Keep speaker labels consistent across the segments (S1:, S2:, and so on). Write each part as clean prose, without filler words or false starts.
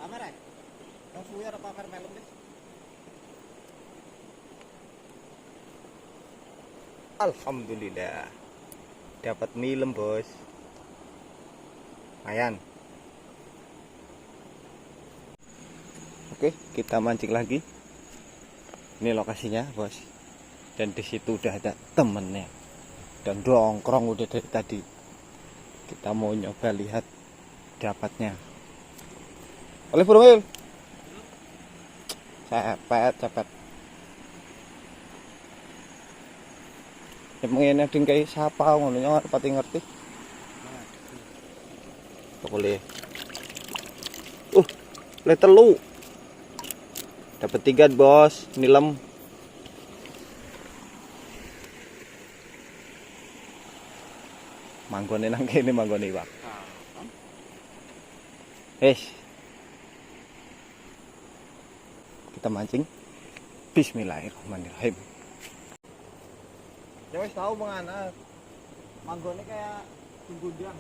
S1: Pamer ya? Yang suwi ada pamer melem guys. Alhamdulillah dapat milem bos. Lumayan. Oke, kita mancing lagi. Ini lokasinya bos. Dan di situ udah ada temennya. Dan dongkrong udah dari tadi. Kita mau nyoba lihat dapatnya. Oleh Burungil. Cepet. Emang ding kayak siapa ngono nyor pati ngerti. Boleh. Le telu. Dapat 3 bos, nilem. Manggone nang kene manggone Pak. Kita mancing. Bismillahirrahmanirrahim. Ya wis tahu mengana. Manggone kayak gundang.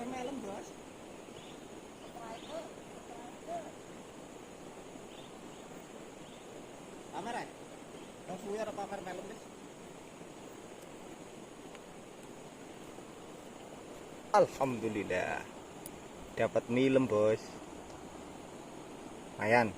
S1: Melem bos. Pamer ya? Yang suwi ada pamer melem guys. Alhamdulillah dapat milem bos. Lumayan.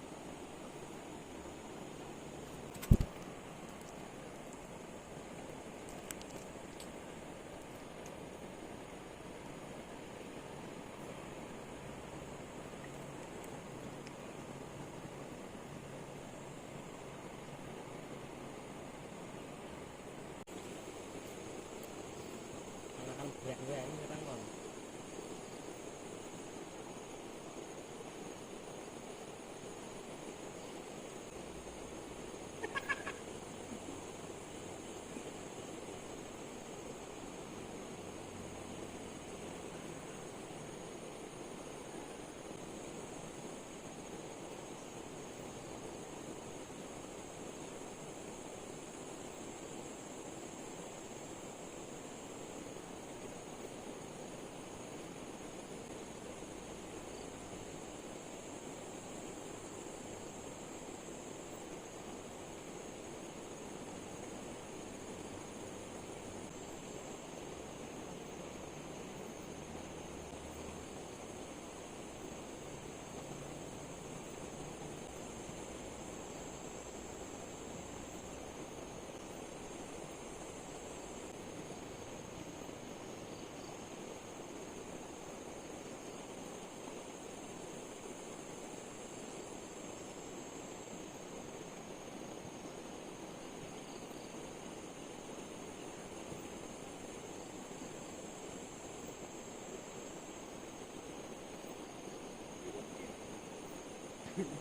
S2: Teplak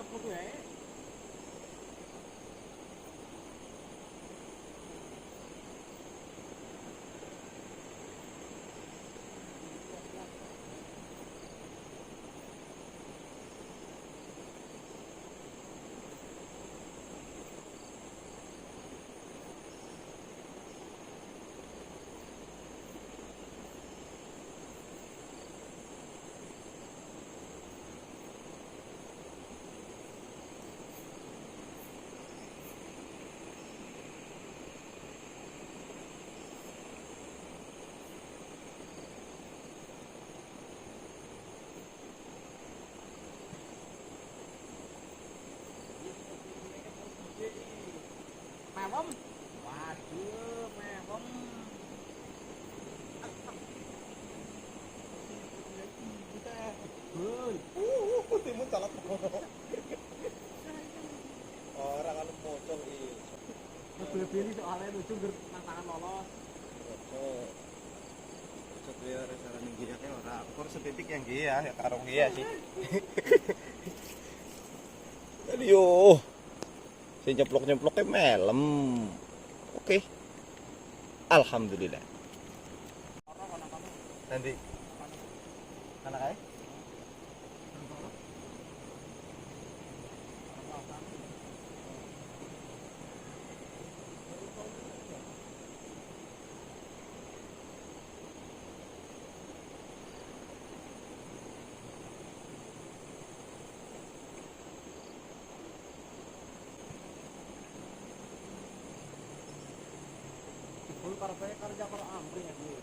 S2: tepuk ya. Mewem. Waduh, mewem.
S1: Timun salah orang anu pocong iki.
S2: Lebih-lebih soalnya lucu tantangan lolos.
S1: Sebenarnya restoran yang gila kayak ora, kur setitik yang gila ya karo gila sih. Aduh yo. Si nyeplok-nyeploknya melem. Oke. Alhamdulillah. Nanti anak ae
S2: Full karpet kerja kalau amri ya gue.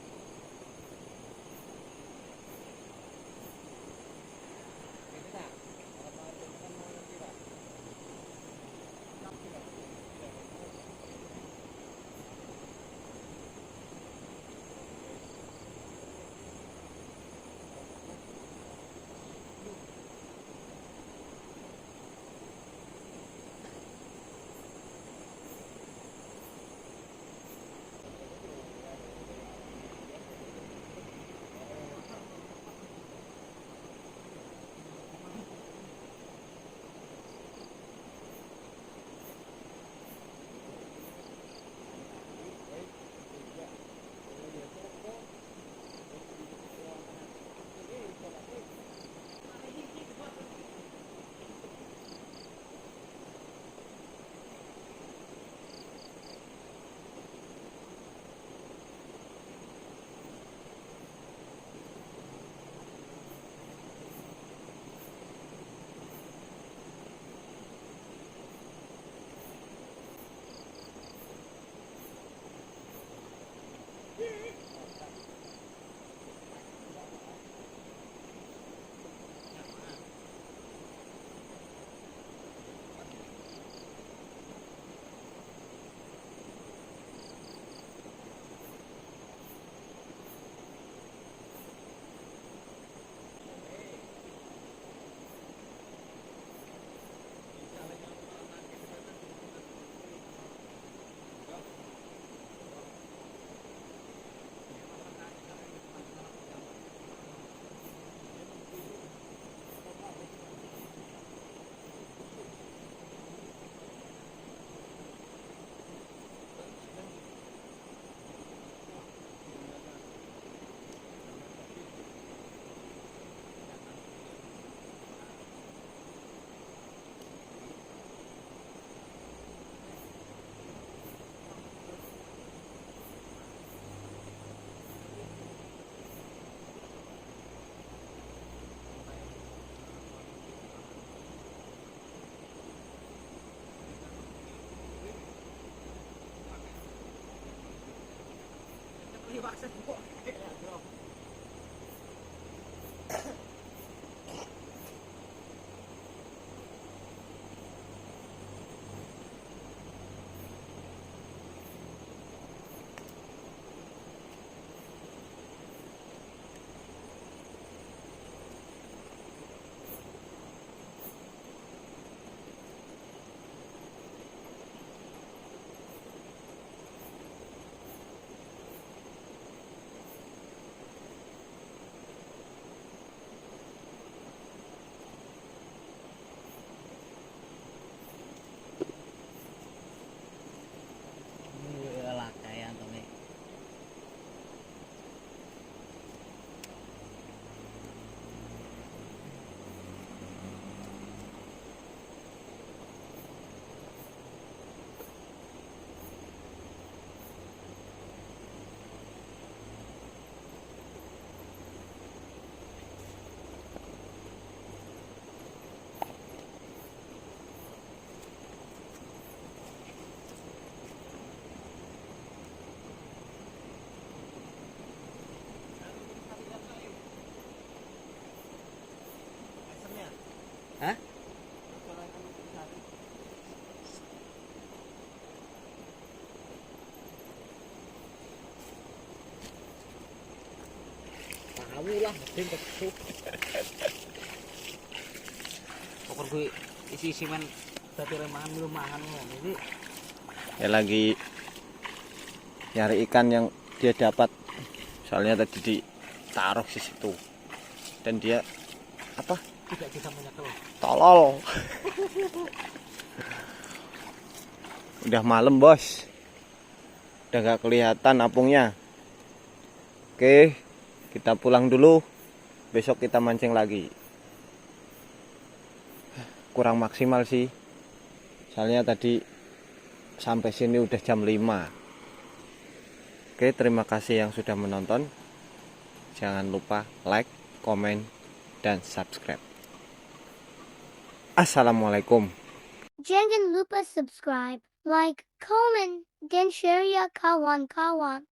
S2: Paksa kok. Tahu lah, ben ketuk. Pokok gue isi simen dadi remangan lumangan ngono iki.
S1: Ya lagi nyari ikan yang dia dapat. Soalnya tadi ditaruh di situ. Dan dia apa?
S2: Tidak bisa menyekel.
S1: Tolol. Udah malam, Bos. Udah gak kelihatan apungnya. Oke, kita pulang dulu. Besok kita mancing lagi. Kurang maksimal sih. Soalnya tadi sampai sini udah jam 5. Oke, terima kasih yang sudah menonton. Jangan lupa like, komen, dan subscribe. Assalamualaikum.
S3: Jangan lupa subscribe, like, comment, dan share ya kawan-kawan.